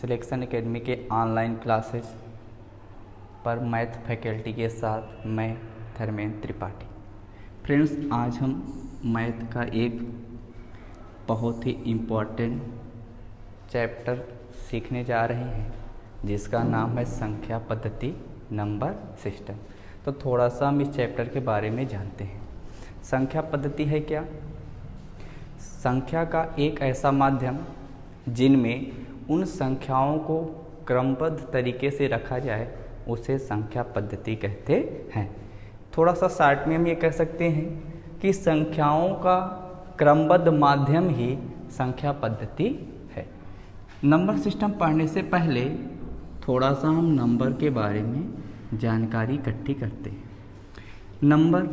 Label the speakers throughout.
Speaker 1: Selection academy के online classes पर math faculty के साथ मैं धर्मेंद्र त्रिपाठी। फ्रेंड्स, आज हम मैथ का एक बहुत ही इम्पोर्टेंट चैप्टर सीखने जा रहे हैं जिसका नाम है संख्या पद्धति नंबर सिस्टम। तो थोड़ा सा हम इस चैप्टर के बारे में जानते हैं। संख्या पद्धति है क्या? संख्या का एक ऐसा माध्यम जिनमें उन संख्याओं को क्रमबद्ध तरीके से रखा जाए उसे संख्या पद्धति कहते हैं। थोड़ा सा शॉर्ट में हम ये कह सकते हैं कि संख्याओं का क्रमबद्ध माध्यम ही संख्या पद्धति है। नंबर सिस्टम पढ़ने से पहले थोड़ा सा हम नंबर के बारे में जानकारी इकट्ठी करते हैं। नंबर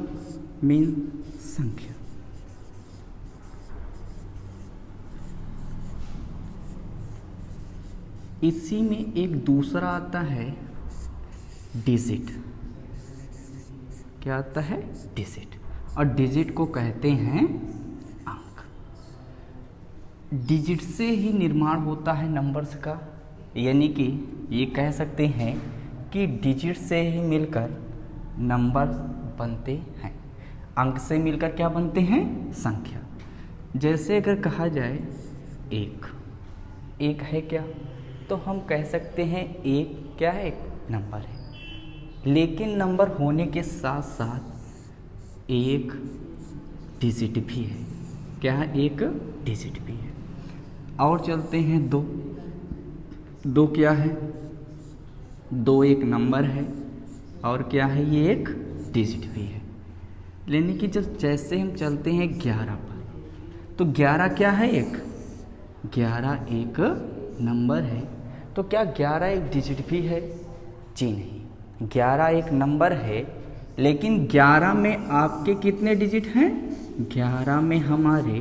Speaker 1: मीन संख्या। इसी में एक दूसरा आता है डिजिट। क्या आता है? डिजिट। और डिजिट को कहते हैं अंक। डिजिट से ही निर्माण होता है नंबर्स का, यानी कि ये कह सकते हैं कि डिजिट से ही मिलकर नंबर बनते हैं। अंक से मिलकर क्या बनते हैं? संख्या। जैसे अगर कहा जाए एक है क्या, तो हम कह सकते हैं एक क्या है? एक नंबर है। लेकिन नंबर होने के साथ साथ एक डिजिट भी है। क्या है? एक डिजिट भी है। और चलते हैं दो क्या है? दो एक नंबर है और क्या है? ये एक डिजिट भी है। यानी कि जैसे हम चलते हैं 11 पर, तो 11 क्या है? 11 एक नंबर है। तो क्या 11 एक डिजिट भी है? जी नहीं, 11 एक नंबर है, लेकिन 11 में आपके कितने डिजिट हैं? 11 में हमारे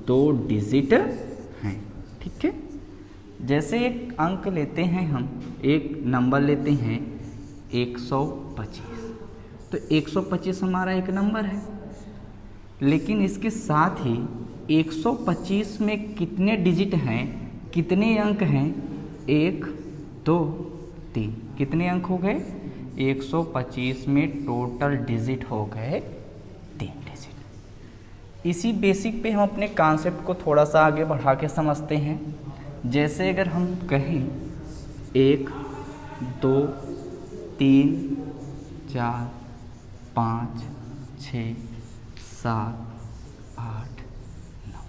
Speaker 1: 2 डिजिट हैं। ठीक है। जैसे एक अंक लेते हैं, हम एक नंबर लेते हैं 125, तो 125 हमारा एक नंबर है, लेकिन इसके साथ ही 125 में कितने डिजिट हैं, कितने अंक हैं? 1 2 3। कितने अंक हो गए? 125 में टोटल डिजिट हो गए 3 डिजिट। इसी बेसिक पे हम अपने कॉन्सेप्ट को थोड़ा सा आगे बढ़ा के समझते हैं। जैसे अगर हम कहें 1 2 3 4 5 6 7 8 9,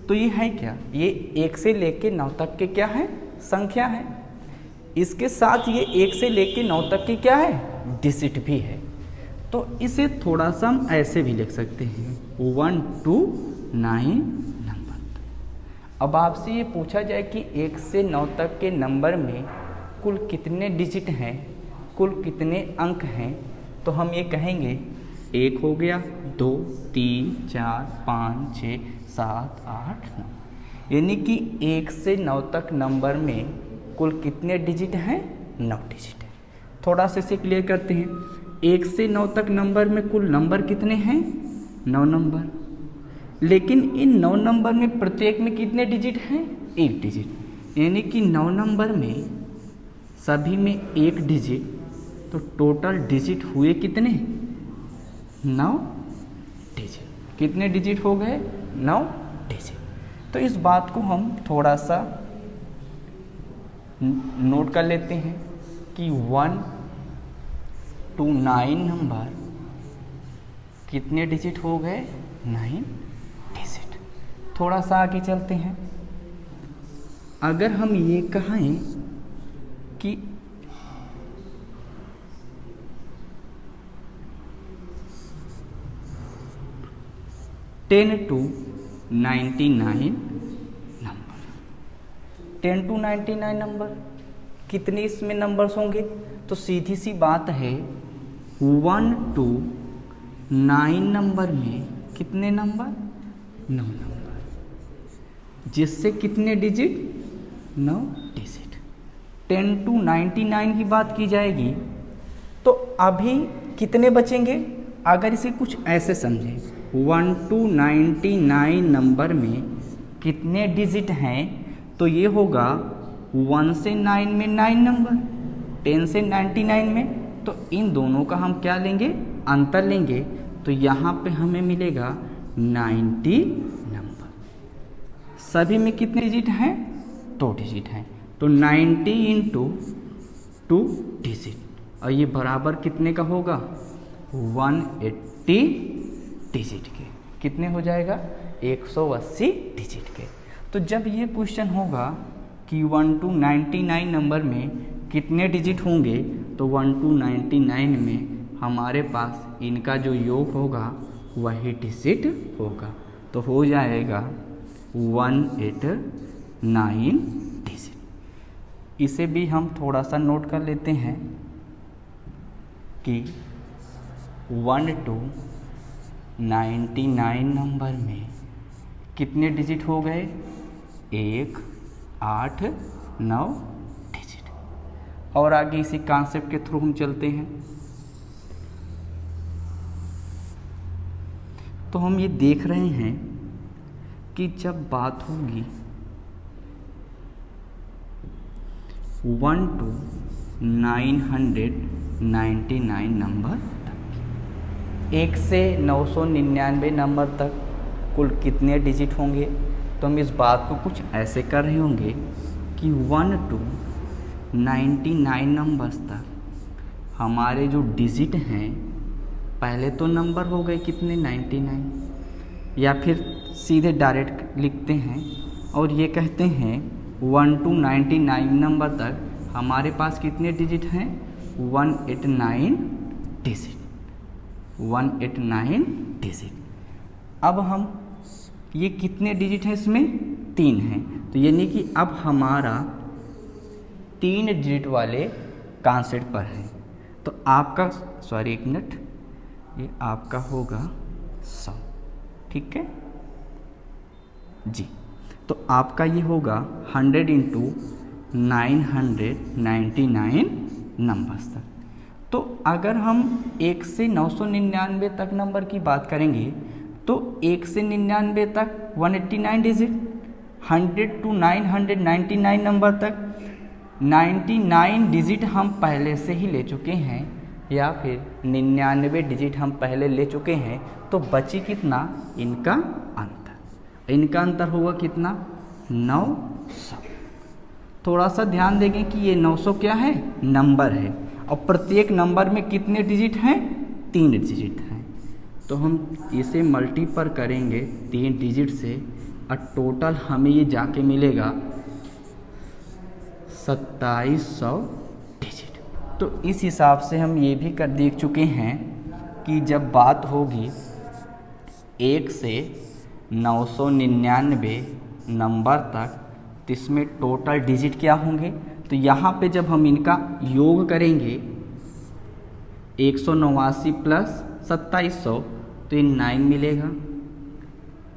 Speaker 1: तो ये है क्या? ये 1 से लेके 9 तक के क्या है? संख्या है। इसके साथ ये 1 से लेके 9 तक की क्या है? डिजिट भी है। तो इसे थोड़ा सा हम ऐसे भी लिख सकते हैं 1 to 9 नंबर। अब आपसे ये पूछा जाए कि 1 से 9 तक के नंबर में कुल कितने डिजिट हैं, कुल कितने अंक हैं, तो हम ये कहेंगे 1 हो गया, 2 3 4 5 6 7 8 9। यानी कि 1 से 9 तक नंबर में कुल कितने डिजिट हैं? 9 डिजिट है। थोड़ा सा इसे क्लियर करते हैं। 1 से 9 तक नंबर में कुल नंबर कितने हैं? 9 नंबर। लेकिन इन 9 नंबर में प्रत्येक में कितने डिजिट हैं? 1 डिजिट। यानी कि 9 नंबर में सभी में 1 डिजिट, तो टोटल डिजिट हुए कितने? 9 डिजिट। कितने डिजिट हो गए? 9 डिजिट। तो इस बात को हम थोड़ा सा नोट कर लेते हैं कि 1 to 9 नंबर कितने डिजिट हो गए? 9 डिजिट। थोड़ा सा आगे चलते हैं। अगर हम ये कहें कि ten to 99 number, 10 to 99 number कितने इसमें नंबर्स होंगे? तो सीधी सी बात है 1 to 9 नंबर में कितने नंबर? 9 नंबर। जिससे कितने डिजिट? 9 डिजिट। 10 to 99 की बात की जाएगी तो अभी कितने बचेंगे? अगर इसे कुछ ऐसे समझें, 1 to 99 नंबर में कितने डिजिट हैं, तो ये होगा 1 से 9 में 9 नंबर, 10 से 99 में, तो इन दोनों का हम क्या लेंगे, अंतर लेंगे। तो यहाँ पे हमें मिलेगा 90 नंबर। सभी में कितने डिजिट हैं, 2 डिजिट हैं, तो 90 इंटू 2 डिजिट, और ये बराबर कितने का होगा, 180 डिजिट के। कितने हो जाएगा, 180 डिजिट के। तो जब ये क्वेश्चन होगा कि 1 to 99 नंबर में कितने डिजिट होंगे, तो 1 to 99 में हमारे पास इनका जो योग होगा वही डिजिट होगा, तो हो जाएगा 189 डिजिट। इसे भी हम थोड़ा सा नोट कर लेते हैं कि 1 to 99 नंबर में कितने डिजिट हो गए, 1, 8, 9 डिजिट। और आगे इसी कॉन्सेप्ट के थ्रू हम चलते हैं। तो हम ये देख रहे हैं कि जब बात होगी 1 to 999 नंबर तक, 1 से 999 नंबर तक कुल कितने डिजिट होंगे, तो हम इस बात को कुछ ऐसे कर रहे होंगे कि 1 to 99 नंबर्स तक हमारे जो डिजिट हैं, पहले तो नंबर हो गए कितने, 99, या फिर सीधे डायरेक्ट लिखते हैं और ये कहते हैं 1 to 99 नंबर तक हमारे पास कितने डिजिट हैं, 189 डिजिट, 189 डिजिट। अब हम ये कितने डिजिट हैं, इसमें 3 हैं, तो यानी कि अब हमारा 3 डिजिट वाले कॉन्सेप्ट पर है। तो आपका, सॉरी एक मिनट, ये आपका होगा 100, ठीक है जी। तो आपका ये होगा 100 इंटू 999 नंबर्स तक। तो अगर हम 1 से 999 तक नंबर की बात करेंगे तो 1 से 99 तक 189 डिजिट, 100 to 999 नंबर तक 99 डिजिट हम पहले से ही ले चुके हैं, या फिर 99 डिजिट हम पहले ले चुके हैं। तो बची कितना, इनका अंतर, इनका अंतर होगा कितना, 900। थोड़ा सा ध्यान देंगे कि ये 900 क्या है, नंबर है, और प्रत्येक नंबर में कितने डिजिट हैं, 3 डिजिट हैं। तो हम इसे मल्टीपल करेंगे 3 डिजिट से, और टोटल हमें ये जाके मिलेगा 2700 डिजिट। तो इस हिसाब से हम ये भी कर देख चुके हैं कि जब बात होगी 1 से 999 नंबर तक, तो इसमें टोटल डिजिट क्या होंगे। तो यहाँ पे जब हम इनका योग करेंगे 189 प्लस 2700, तो ये 9 मिलेगा,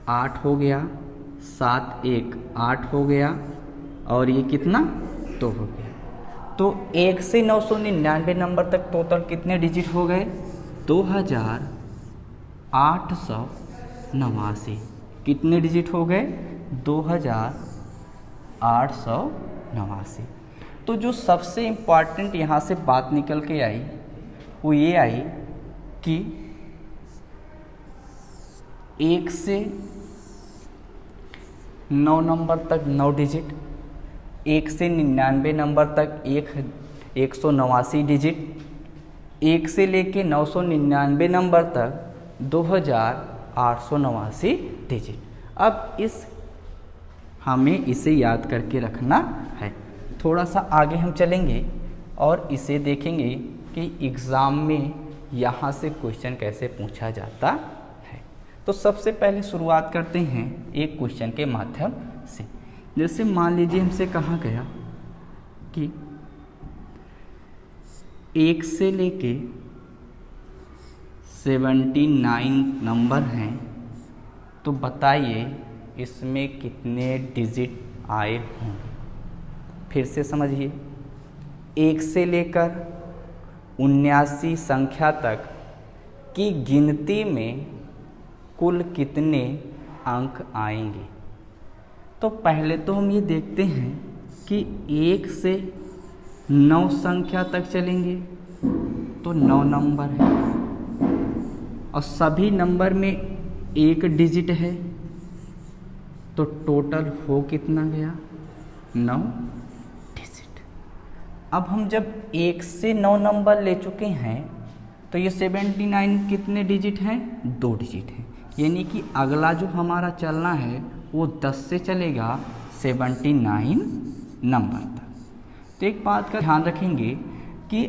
Speaker 1: 8 हो गया, 7 1 8 हो गया, और ये कितना, 2 हो गया। तो 1 से 999 नंबर तक टोटल कितने डिजिट हो गए, 2889। कितने डिजिट हो गए, 2889। तो जो सबसे इम्पॉर्टेंट यहाँ से बात निकल के आई वो ये आई कि 1 से 9 नंबर तक 9 डिजिट, 1 से 99 नंबर तक 189 डिजिट, 1 से लेके 999 नंबर तक 2889 डिजिट। अब हमें इसे याद करके रखना है। थोड़ा सा आगे हम चलेंगे और इसे देखेंगे कि एग्ज़ाम में यहाँ से क्वेश्चन कैसे पूछा जाता है। तो सबसे पहले शुरुआत करते हैं एक क्वेश्चन के माध्यम से। जैसे मान लीजिए हमसे कहा गया कि 1 से लेके 79 नंबर हैं, तो बताइए इसमें कितने डिजिट आए होंगे। फिर से समझिए, 1 से लेकर 79 संख्या तक की गिनती में कुल कितने अंक आएंगे। तो पहले तो हम ये देखते हैं कि 1 से 9 संख्या तक चलेंगे तो 9 नंबर है, और सभी नंबर में 1 डिजिट है, तो टोटल हो कितना गया? 9 डिजिट। अब हम जब 1 से 9 नंबर ले चुके हैं तो ये 79 कितने डिजिट हैं? 2 डिजिट हैं। यानी कि अगला जो हमारा चलना है वो 10 से चलेगा 79 नंबर तक। तो एक बात का ध्यान रखेंगे कि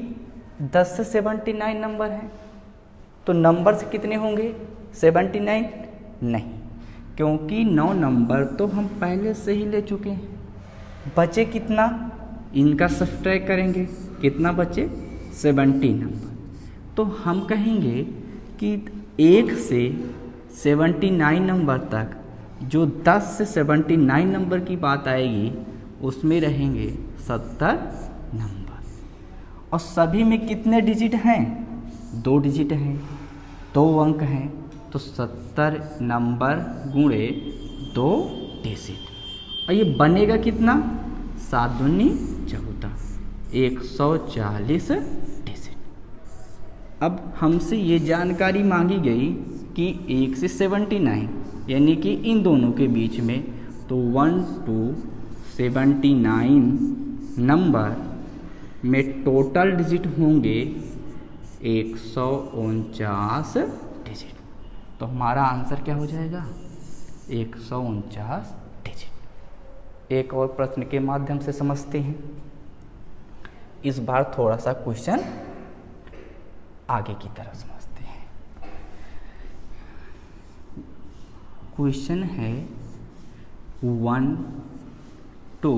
Speaker 1: 10 से 79 नंबर है तो नंबर से कितने होंगे? 79 नहीं, क्योंकि 9 नंबर तो हम पहले से ही ले चुके हैं। बचे कितना? इनका सब्ट्रैक्ट करेंगे, कितना बचे? 70 नंबर। तो हम कहेंगे कि 1 से 79 नंबर तक जो 10 से 79 नंबर की बात आएगी उसमें रहेंगे 70 नंबर, और सभी में कितने डिजिट हैं? 2 डिजिट हैं, 2 अंक हैं, तो 70 नंबर गुणे 2 डिजिट। और ये बनेगा कितना? 7 दूनी 14, 140 डिजिट। अब हमसे ये जानकारी मांगी गई कि 1 से 79 यानी कि इन दोनों के बीच में, तो 1 to 79 नंबर में टोटल डिजिट होंगे 149 डिजिट। तो हमारा आंसर क्या हो जाएगा? 149 डिजिट। एक और प्रश्न के माध्यम से समझते हैं। इस बार थोड़ा सा क्वेश्चन आगे की तरफ समझते हैं। क्वेश्चन है 1 to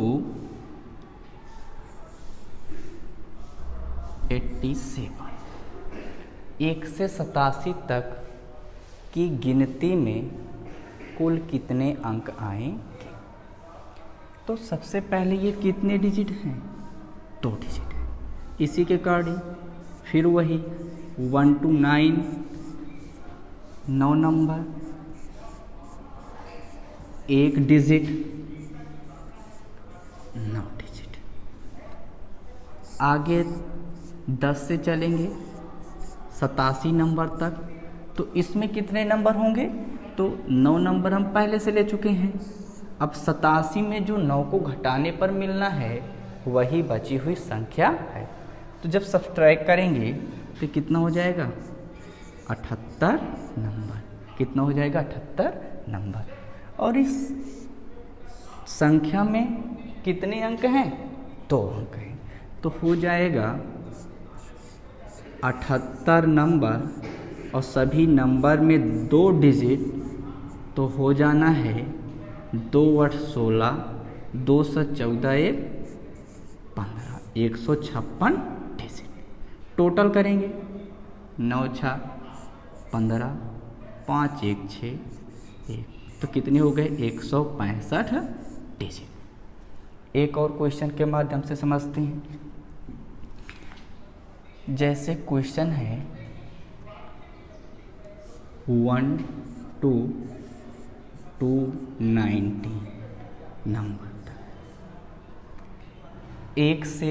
Speaker 1: 87, 1 से 87 तक की गिनती में कुल कितने अंक आएंगे? तो सबसे पहले ये कितने डिजिट हैं? 2 डिजिट है। इसी के अकॉर्डिंग फिर वही 1 to 9, 9 नंबर, 1 डिजिट, 9 डिजिट। आगे 10 से चलेंगे 87 नंबर तक, तो इसमें कितने नंबर होंगे? तो 9 नंबर हम पहले से ले चुके हैं। अब 87 में जो 9 को घटाने पर मिलना है वही बची हुई संख्या है। तो जब सब्ट्रैक्ट करेंगे तो कितना हो जाएगा? 78 नंबर। कितना हो जाएगा? 78 नंबर। और इस संख्या में कितने अंक हैं? 2 अंक हैं। तो हो जाएगा 78 नंबर और सभी नंबर में 2 डिजिट, तो हो जाना है 2 8 16, 2 से 14 15, 156 डिजिट। टोटल करेंगे 9 6 15, 5 1 6 1, तो कितने हो गए? 165 डिजिट। एक और क्वेश्चन के माध्यम से समझते हैं। जैसे क्वेश्चन है 1 to 290 नंबर तक, 1 से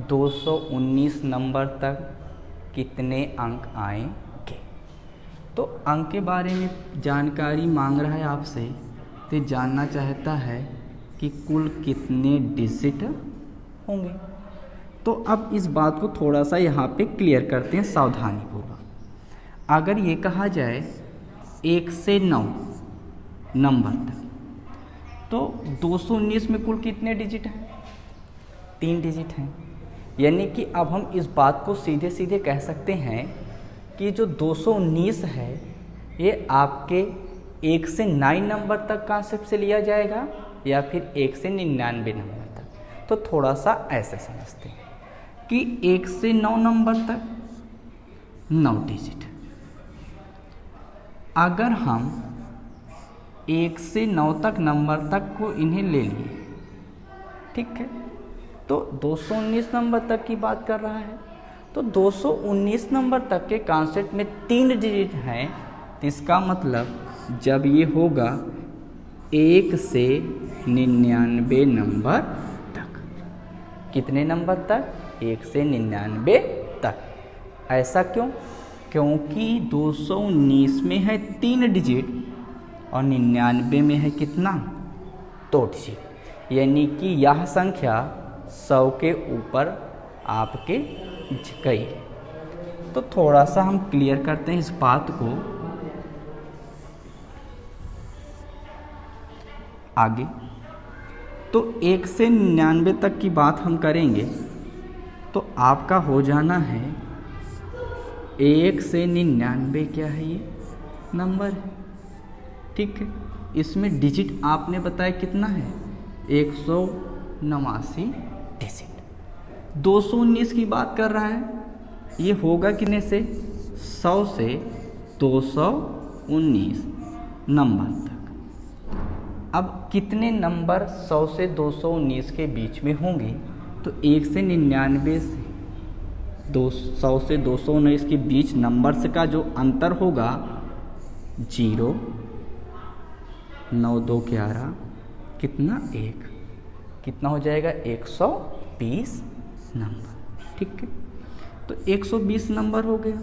Speaker 1: 219 नंबर तक कितने अंक आएंगे? तो अंक के बारे में जानकारी मांग रहा है आपसे, तो जानना चाहता है कि कुल कितने डिजिट होंगे। तो अब इस बात को थोड़ा सा यहाँ पे क्लियर करते हैं सावधानीपूर्वक। अगर ये कहा जाए 1 से 9 नंबर तक, तो 219 में कुल कितने डिजिट हैं? 3 डिजिट हैं। यानी कि अब हम इस बात को सीधे सीधे कह सकते हैं कि जो 219 है ये आपके 1 से 9 नंबर तक कॉन्सेप्ट से लिया जाएगा या फिर 1 से 99 नंबर तक। तो थोड़ा सा ऐसे समझते हैं कि 1 से 9 नंबर तक 9 डिजिट। अगर हम 1 से 9 तक नंबर तक को इन्हें ले लिए, ठीक है, तो 219 नंबर तक की बात कर रहा है, तो 219 नंबर तक के कॉन्सेप्ट में 3 डिजिट हैं। तो इसका मतलब जब ये होगा 1 से 99 नंबर तक, कितने नंबर तक? 1 से 99 तक। ऐसा क्यों? क्योंकि 219 में है 3 डिजिट और 99 में है कितना? 2 डिजिट। यानी कि यह संख्या 100 के ऊपर आपके गई है। तो थोड़ा सा हम क्लियर करते हैं इस बात को। आगे तो 1 से 99 तक की बात हम करेंगे तो आपका हो जाना है 1 से 99 क्या है? ये नंबर है, ठीक है। इसमें डिजिट आपने बताया कितना है? 189 डिजिट। 219 की बात कर रहा है, ये होगा कितने से? 100 से 219 नंबर तक। अब कितने नंबर 100 से 219 के बीच में होंगे? तो 1 से 99 से 100 से 219 के बीच नंबर्स का जो अंतर होगा 0, 9 2 11, कितना? 1, कितना हो जाएगा? 120 नंबर, ठीक है। तो 120 नंबर हो गया।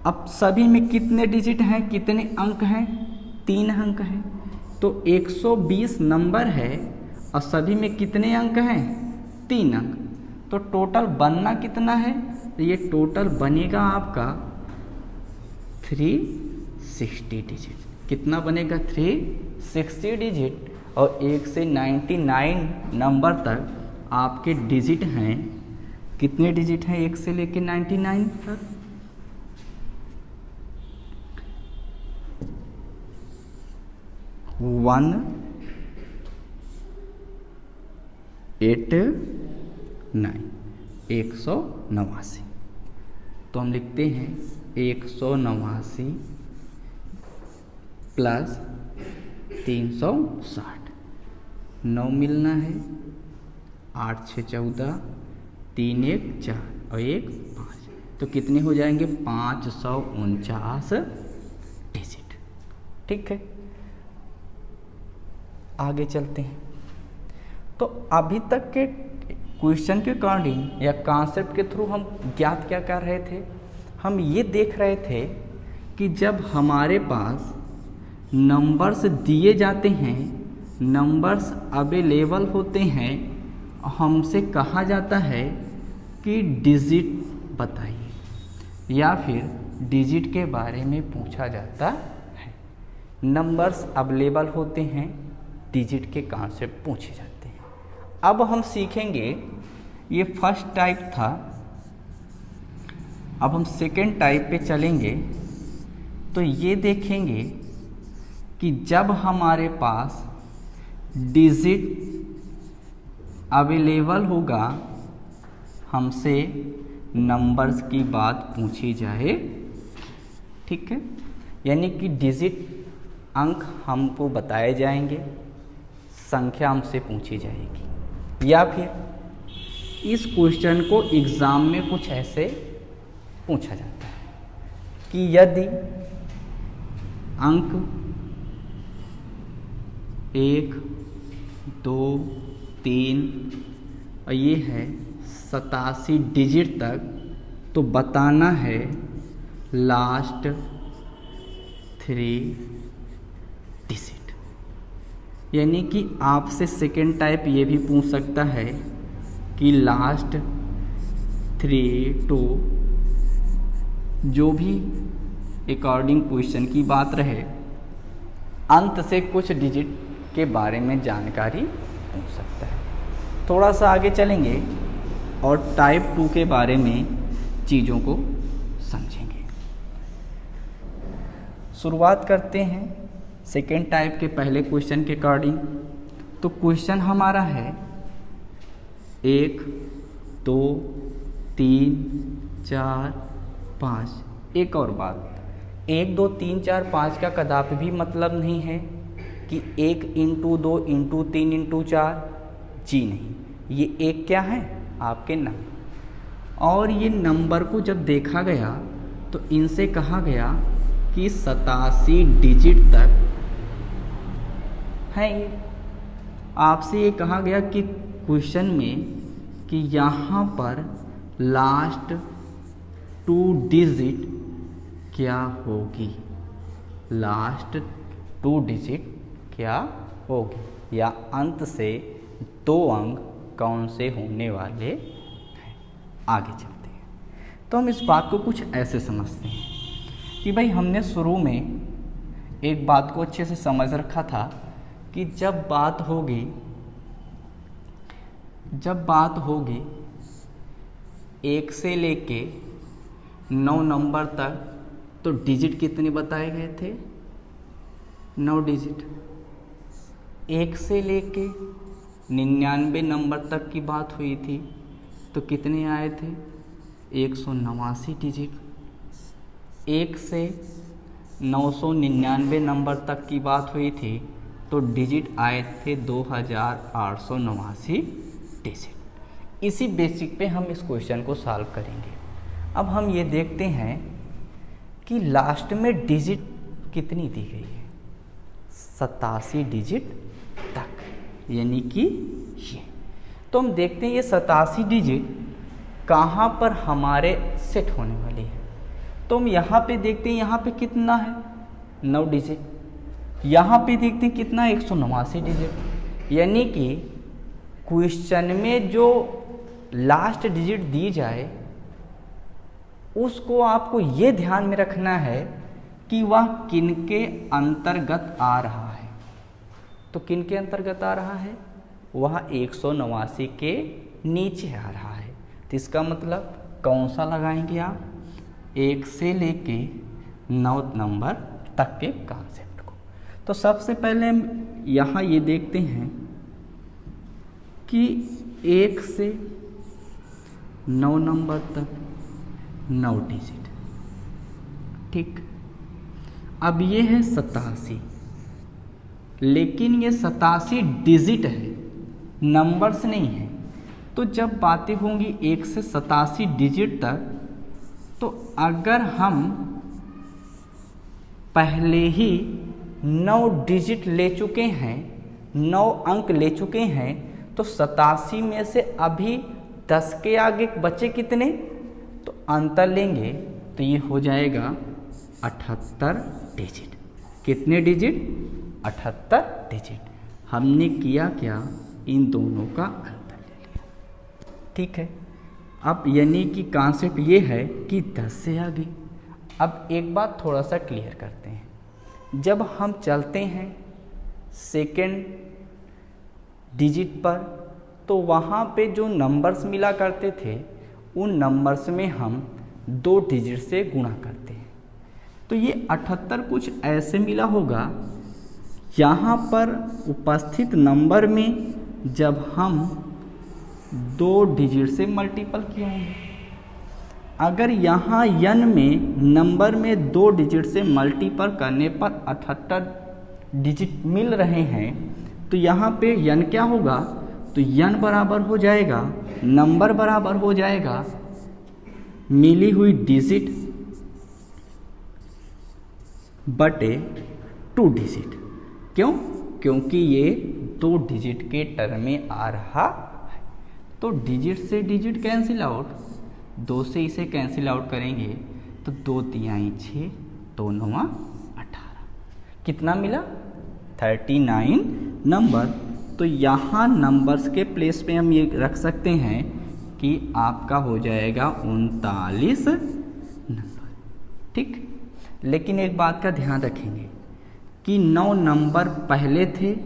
Speaker 1: अब सभी में कितने डिजिट हैं, कितने अंक हैं? 3 अंक हैं। तो 120 नंबर है और सभी में कितने अंक हैं? 3 अंक। तो टोटल बनना कितना है? ये टोटल बनेगा आपका 360 डिजिट। कितना बनेगा? 360 डिजिट। और 1 से 99 नंबर तक आपके डिजिट हैं, कितने डिजिट हैं 1 से लेके 99 तक? 189। तो हम लिखते हैं 189 प्लस 360। 9 मिलना है, 8 6 14, 3 1 4 और 1 5। तो कितने हो जाएंगे? 549 डिजिट, ठीक है। आगे चलते हैं। तो अभी तक के क्वेश्चन के अकॉर्डिंग या कॉन्सेप्ट के थ्रू हम ज्ञात क्या कर रहे थे? हम ये देख रहे थे कि जब हमारे पास नंबर्स दिए जाते हैं, नंबर्स अवेलेबल होते हैं, हमसे कहा जाता है कि डिजिट बताइए या फिर डिजिट के बारे में पूछा जाता है। नंबर्स अवेलेबल होते हैं, डिजिट के कॉन्सेप्ट पूछे जाते हैं। अब हम सीखेंगे, ये फर्स्ट टाइप था, अब हम सेकेंड टाइप पे चलेंगे। तो ये देखेंगे कि जब हमारे पास डिजिट अवेलेबल होगा, हमसे नंबर्स की बात पूछी जाए, ठीक है। यानी कि डिजिट अंक हमको बताए जाएंगे, संख्या हमसे पूछी जाएगी। या फिर इस क्वेश्चन को एग्ज़ाम में कुछ ऐसे पूछा जाता है कि यदि अंक 1 2 3 और ये है 87 डिजिट तक, तो बताना है लास्ट 3 डिजिट। यानी कि आपसे सेकेंड टाइप ये भी पूछ सकता है कि लास्ट 3 2 जो भी अकॉर्डिंग क्वेश्चन की बात रहे, अंत से कुछ डिजिट के बारे में जानकारी पूछ सकता है। थोड़ा सा आगे चलेंगे और टाइप 2 के बारे में चीज़ों को समझेंगे। शुरुआत करते हैं सेकेंड टाइप के पहले क्वेश्चन के अकॉर्डिंग। तो क्वेश्चन हमारा है 1 2 3 4 5। एक और बात, 1 2 3 4 5 का कदापि भी मतलब नहीं है कि 1 इंटू 2 इंटू 3 इंटू 4, जी नहीं। ये एक क्या है? आपके नंबर। और ये नंबर को जब देखा गया तो इनसे कहा गया कि 87 डिजिट तक है। ये आपसे ये कहा गया कि क्वेश्चन में कि यहाँ पर लास्ट 2 डिजिट क्या होगी, लास्ट 2 डिजिट क्या होगी, या अंत से 2 अंक कौन से होने वाले हैं। आगे चलते हैं तो हम इस बात को कुछ ऐसे समझते हैं कि भाई हमने शुरू में एक बात को अच्छे से समझ रखा था कि जब बात होगी 1 से लेके 9 नंबर तक, तो डिजिट कितने बताए गए थे, 9 डिजिट। 1 से लेके 99 नंबर तक की बात हुई थी तो कितने आए थे, 189 डिजिट। 1 से 999 नंबर तक की बात हुई थी तो डिजिट आए थे 2889 डिजिट। इसी बेसिक पे हम इस क्वेश्चन को सॉल्व करेंगे। अब हम ये देखते हैं कि लास्ट में डिजिट कितनी दी गई है, 87 डिजिट तक, यानी कि ये। तो हम देखते हैं ये 87 डिजिट कहाँ पर हमारे सेट होने वाली है। तो हम यहाँ पे देखते हैं, यहाँ पे कितना है, 9 डिजिट। यहाँ पे देखते हैं कितना, 189 डिजिट। यानी कि क्वेश्चन में जो लास्ट डिजिट दी जाए उसको आपको ये ध्यान में रखना है कि वह किनके अंतर्गत आ रहा है। तो किनके अंतर्गत आ रहा है, वह 189 के नीचे आ रहा है। तो इसका मतलब कौन सा लगाएंगे आप, 1 से लेके 9 नंबर तक के कॉन्सेप्ट को। तो सबसे पहले हम यहाँ ये देखते हैं कि 1 से 9 नंबर तक 9 डिजिट, ठीक। अब ये है 87, लेकिन ये 87 डिजिट है, नंबर्स नहीं है। तो जब बातें होंगी 1 से 87 डिजिट तक, तो अगर हम पहले ही 9 डिजिट ले चुके हैं, 9 अंक ले चुके हैं, तो 87 में से अभी 10 के आगे बचे कितने, तो अंतर लेंगे तो ये हो जाएगा 78 डिजिट। कितने डिजिट, 78 डिजिट। हमने किया क्या, इन दोनों का अंतर ले लिया, ठीक है। अब यानी कि कॉन्सेप्ट ये है कि 10 से आगे। अब एक बात थोड़ा सा क्लियर करते हैं, जब हम चलते हैं सेकेंड डिजिट पर, तो वहाँ पे जो नंबर्स मिला करते थे उन नंबर्स में हम 2 डिजिट से गुणा करते हैं। तो ये 78 कुछ ऐसे मिला होगा, यहाँ पर उपस्थित नंबर में जब हम 2 डिजिट से मल्टीपल किए होंगे। अगर यहाँ n में नंबर में 2 डिजिट से मल्टीपल करने पर 78 डिजिट मिल रहे हैं, तो यहाँ पे n क्या होगा, तो n बराबर हो जाएगा, नंबर बराबर हो जाएगा मिली हुई डिजिट बटे 2 डिजिट। क्यों, क्योंकि ये 2 डिजिट के टर्म में आ रहा है। तो डिजिट से डिजिट कैंसिल आउट, 2 से इसे कैंसिल आउट करेंगे तो 2 तिहाई 6, 2 9 18, कितना मिला, 39 नंबर। तो यहाँ नंबर्स के प्लेस पे हम ये रख सकते हैं कि आपका हो जाएगा 39 नंबर, ठीक। लेकिन एक बात का ध्यान रखेंगे कि 9 नंबर पहले थे,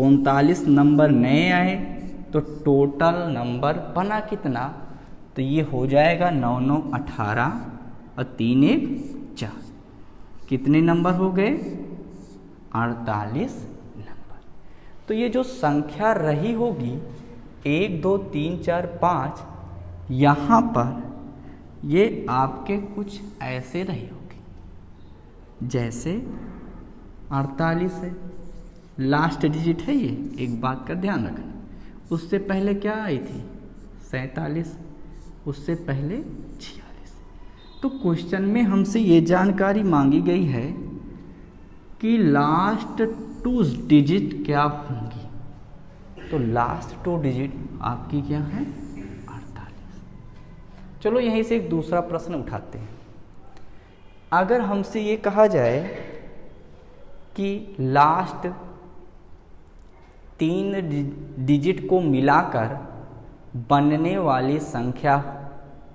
Speaker 1: 39 नंबर नए आए, तो टोटल नंबर बना कितना, तो ये हो जाएगा 9 9 18 और 3 1 4, कितने नंबर हो गए, 48 नंबर। तो ये जो संख्या रही होगी 1 2 3 4 5, यहाँ पर ये आपके कुछ ऐसे रही होगी, जैसे 48 है, लास्ट डिजिट है ये, एक बात का ध्यान रखना। उससे पहले क्या आई थी, 47, उससे पहले 46। तो क्वेश्चन में हमसे ये जानकारी मांगी गई है कि लास्ट 2 डिजिट क्या होंगी। तो लास्ट 2 डिजिट आपकी क्या है, चलो यहीं से एक दूसरा प्रश्न उठाते हैं। अगर हमसे ये कहा जाए कि लास्ट 3 डिजिट को मिलाकर बनने वाली संख्या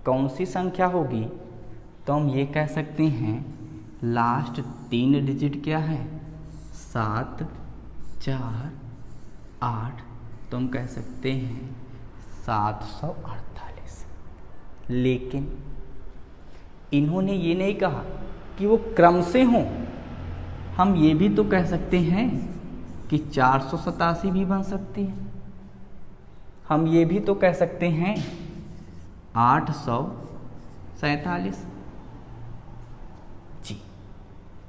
Speaker 1: कौन सी संख्या होगी, तो हम ये कह सकते हैं लास्ट 3 डिजिट क्या है, 7, 4, 8, तो हम कह सकते हैं 748। लेकिन इन्होंने ये नहीं कहा कि वो क्रम से हों। हम ये भी तो कह सकते हैं कि 487 भी बन सकती है, हम ये भी तो कह सकते हैं 847 जी।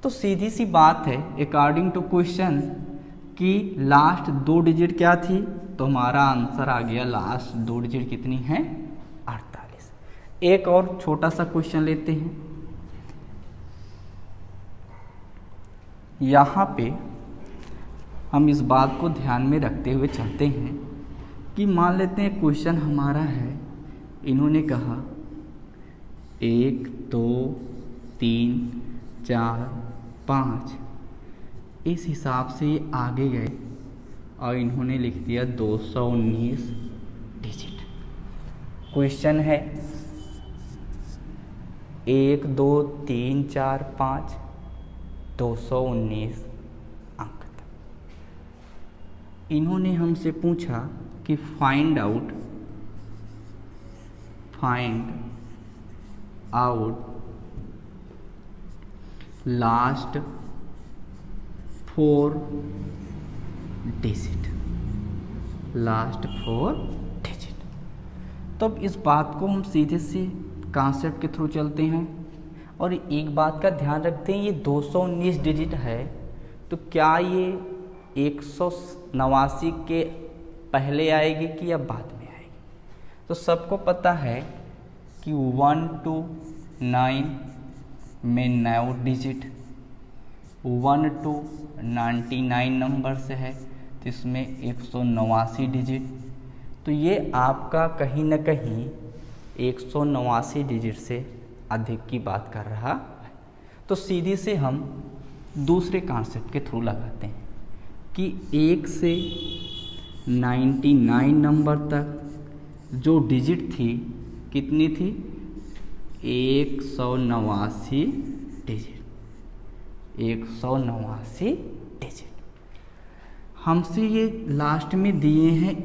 Speaker 1: तो सीधी सी बात है अकॉर्डिंग टू क्वेश्चन कि लास्ट 2 डिजिट क्या थी, तो हमारा आंसर आ गया लास्ट 2 डिजिट कितनी है, 48। एक और छोटा सा क्वेश्चन लेते हैं। यहाँ पे हम इस बात को ध्यान में रखते हुए चलते हैं कि मान लेते हैं क्वेश्चन हमारा है, इन्होंने कहा 1 2 3 4 5, इस हिसाब से ये आगे गए और इन्होंने लिख दिया 219 डिजिट। क्वेश्चन है 1 2 3 4 5 219 अंक तक। इन्होंने हमसे पूछा कि find out last 4 digit, last 4 digit. तो अब इस बात को हम सीधे से कॉन्सेप्ट के थ्रू चलते हैं और एक बात का ध्यान रखते हैं, ये 219 डिजिट है, तो क्या ये 189 के पहले आएगी कि या बाद में आएगी। तो सबको पता है कि 1 to 9 में 9 डिजिट, 1 to 99 नंबर से है तो इसमें 189 डिजिट। तो ये आपका कहीं ना कहीं 189 डिजिट से अधिक की बात कर रहा है। तो सीधी से हम दूसरे कॉन्सेप्ट के थ्रू लगाते हैं कि 1 से 99 नंबर तक जो डिजिट थी कितनी थी, 189 डिजिट, 189 डिजिट। हमसे ये लास्ट में दिए हैं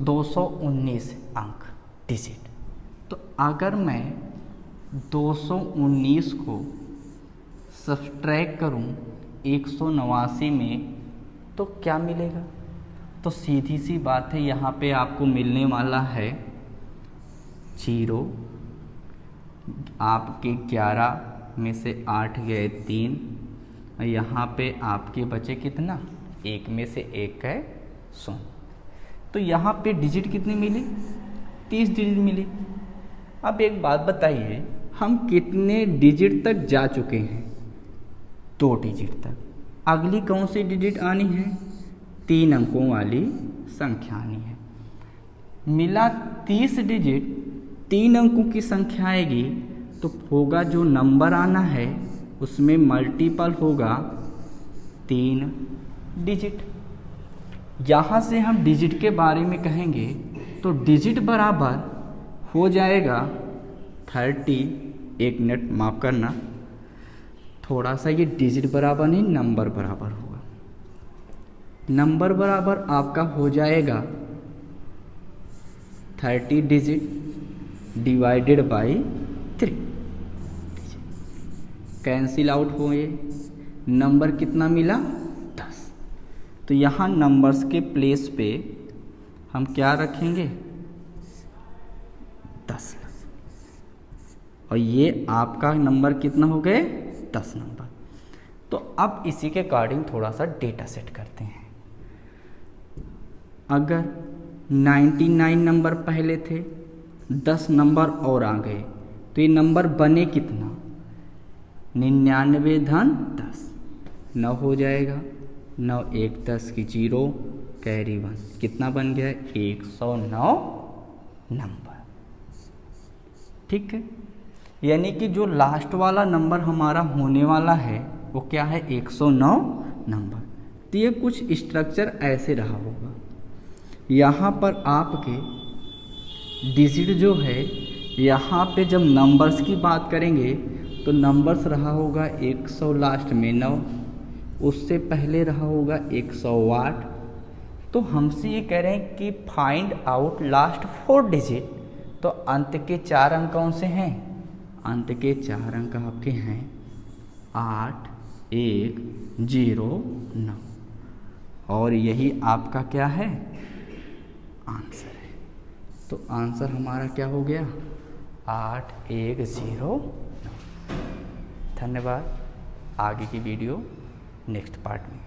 Speaker 1: 219 अंक डिजिट। तो अगर मैं 219 को सब्सट्रैक्ट करूं 189 में तो क्या मिलेगा, तो सीधी सी बात है यहाँ पे आपको मिलने वाला है 0, आपके 11 में से 8 गए 3, और यहाँ पे आपके बचे कितना, 1 में से 1 गए 0। तो यहाँ पे डिजिट कितनी मिली, 30 डिजिट मिली। अब एक बात बताइए, हम कितने डिजिट तक जा चुके हैं, 2 डिजिट तक। अगली कौन सी डिजिट आनी है, 3 अंकों वाली संख्या आनी है। मिला 30 डिजिट, 3 अंकों की संख्या आएगी तो होगा जो नंबर आना है उसमें मल्टीपल होगा 3 डिजिट। यहाँ से हम डिजिट के बारे में कहेंगे तो डिजिट बराबर हो जाएगा 30, 1 मिनट माफ़ करना, थोड़ा सा ये डिजिट बराबर नहीं नंबर बराबर होगा। नंबर बराबर आपका हो जाएगा 30 digit divided by 3, cancel out हुए, नंबर कितना मिला, 10। तो यहाँ नंबर्स के प्लेस पे हम क्या रखेंगे, 10, और ये आपका नंबर कितना हो गए, 10 नंबर। तो अब इसी के अकॉर्डिंग थोड़ा सा डेटा सेट करते हैं। अगर 99 नंबर पहले थे, 10 नंबर और आ गए, तो ये नंबर बने कितना, 99 धन 10, 9 हो जाएगा, 9 1 10 की 0 कैरी 1, कितना बन गया, 109 नंबर। ठीक है, यानी कि जो लास्ट वाला नंबर हमारा होने वाला है वो क्या है, 109 नंबर। तो ये कुछ स्ट्रक्चर ऐसे रहा होगा। यहाँ पर आपके डिजिट जो है, यहाँ पे जब नंबर्स की बात करेंगे तो नंबर्स रहा होगा 100 लास्ट में 9, उससे पहले रहा होगा 108। तो हमसे ये कह रहे हैं कि फाइंड आउट लास्ट 4 डिजिट। तो अंत के 4 अंक कौन से हैं, अंत के 4 अंक आपके हैं 8 1 0 9, और यही आपका क्या है, आंसर है। तो आंसर हमारा क्या हो गया, 8 1 0 9। धन्यवाद। आगे की वीडियो नेक्स्ट पार्ट में।